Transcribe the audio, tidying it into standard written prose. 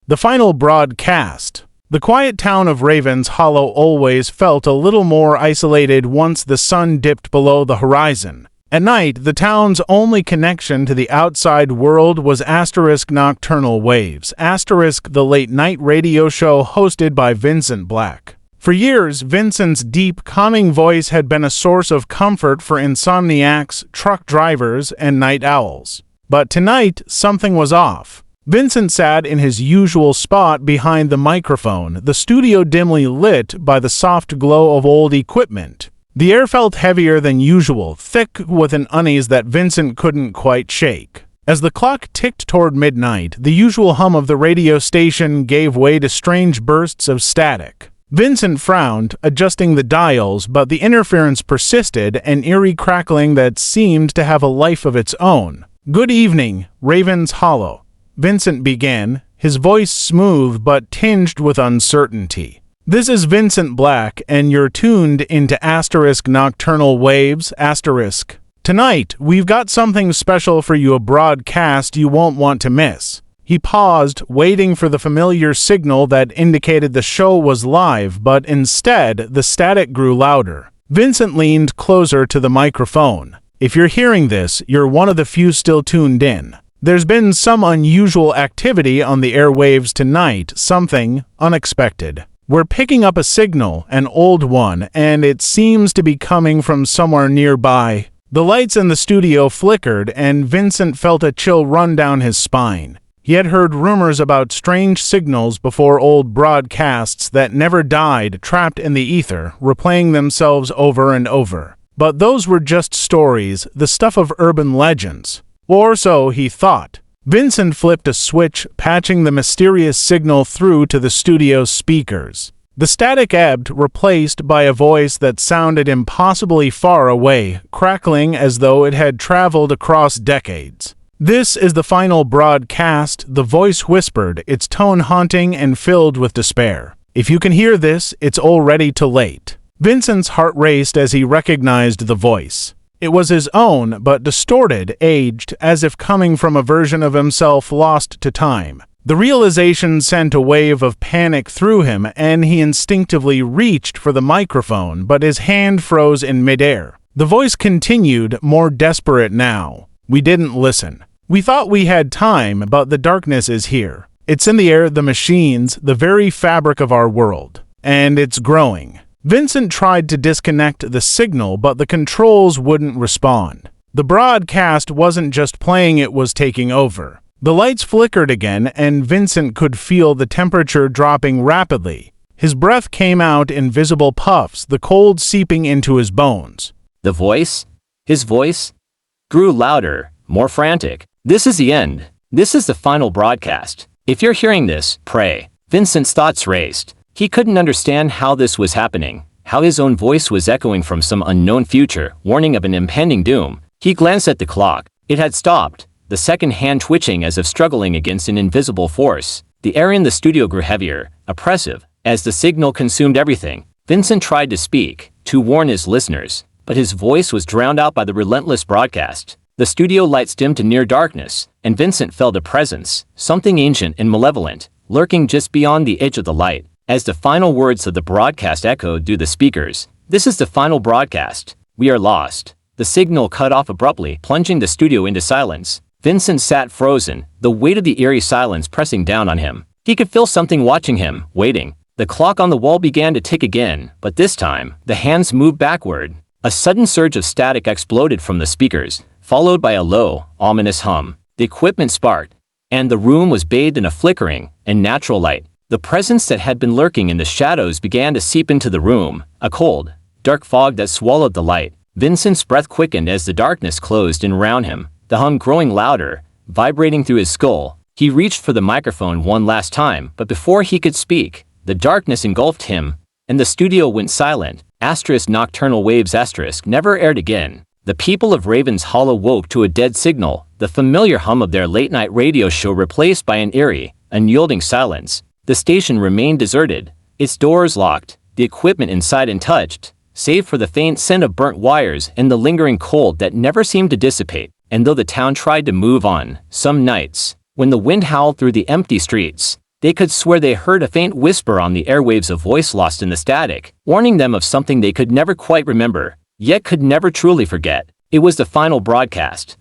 The final broadcast. The quiet town of Ravens Hollow always felt a little more isolated once the sun dipped below the horizon. At night, the town's only connection to the outside world was * Nocturnal Waves, * the late-night radio show hosted by Vincent Black. For years, Vincent's deep, calming voice had been a source of comfort for insomniacs, truck drivers, and night owls. But tonight, something was off. Vincent sat in his usual spot behind the microphone, the studio dimly lit by the soft glow of old equipment. The air felt heavier than usual, thick with an unease that Vincent couldn't quite shake. As the clock ticked toward midnight, the usual hum of the radio station gave way to strange bursts of static. Vincent frowned, adjusting the dials, but the interference persisted, an eerie crackling that seemed to have a life of its own. "Good evening, Ravens Hollow," Vincent began, his voice smooth but tinged with uncertainty. "This is Vincent Black, and you're tuned into * Nocturnal Waves, *. Tonight, we've got something special for you, a broadcast you won't want to miss." He paused, waiting for the familiar signal that indicated the show was live, but instead, the static grew louder. Vincent leaned closer to the microphone. "If you're hearing this, you're one of the few still tuned in. There's been some unusual activity on the airwaves tonight, something unexpected. We're picking up a signal, an old one, and it seems to be coming from somewhere nearby." The lights in the studio flickered, and Vincent felt a chill run down his spine. He had heard rumors about strange signals before, old broadcasts that never died, trapped in the ether, replaying themselves over and over. But those were just stories, the stuff of urban legends. Or so he thought. Vincent flipped a switch, patching the mysterious signal through to the studio's speakers. The static ebbed, replaced by a voice that sounded impossibly far away, crackling as though it had traveled across decades. "This is the final broadcast," the voice whispered, its tone haunting and filled with despair. "If you can hear this, it's already too late." Vincent's heart raced as he recognized the voice. It was his own, but distorted, aged, as if coming from a version of himself lost to time. The realization sent a wave of panic through him, and he instinctively reached for the microphone, but his hand froze in midair. The voice continued, more desperate now. "We didn't listen. We thought we had time, but the darkness is here. It's in the air, the machines, the very fabric of our world. And it's growing." Vincent tried to disconnect the signal, but the controls wouldn't respond. The broadcast wasn't just playing, it was taking over. The lights flickered again, and Vincent could feel the temperature dropping rapidly. His breath came out in visible puffs, the cold seeping into his bones. His voice, grew louder, more frantic. "This is the end. This is the final broadcast. If you're hearing this, pray." Vincent's thoughts raced. He couldn't understand how this was happening, how his own voice was echoing from some unknown future, warning of an impending doom. He glanced at the clock. It had stopped, the second hand twitching as if struggling against an invisible force. The air in the studio grew heavier, oppressive, as the signal consumed everything. Vincent tried to speak, to warn his listeners, but his voice was drowned out by the relentless broadcast. The studio lights dimmed to near darkness, and Vincent felt a presence, something ancient and malevolent, lurking just beyond the edge of the light. As the final words of the broadcast echoed through the speakers, "This is the final broadcast. We are lost." The signal cut off abruptly, plunging the studio into silence. Vincent sat frozen, the weight of the eerie silence pressing down on him. He could feel something watching him, waiting. The clock on the wall began to tick again, but this time, the hands moved backward. A sudden surge of static exploded from the speakers, followed by a low, ominous hum. The equipment sparked, and the room was bathed in a flickering and natural light. The presence that had been lurking in the shadows began to seep into the room, a cold, dark fog that swallowed the light. Vincent's breath quickened as the darkness closed in around him, the hum growing louder, vibrating through his skull. He reached for the microphone one last time, but before he could speak, the darkness engulfed him, and the studio went silent. * Nocturnal Waves * never aired again. The people of Ravens Hollow woke to a dead signal, the familiar hum of their late-night radio show replaced by an eerie, unyielding silence. The station remained deserted, its doors locked, the equipment inside untouched, save for the faint scent of burnt wires and the lingering cold that never seemed to dissipate. And though the town tried to move on, some nights, when the wind howled through the empty streets, They could swear they heard a faint whisper on the airwaves, a voice lost in the static, warning them of something they could never quite remember, yet could never truly forget. It was the final broadcast.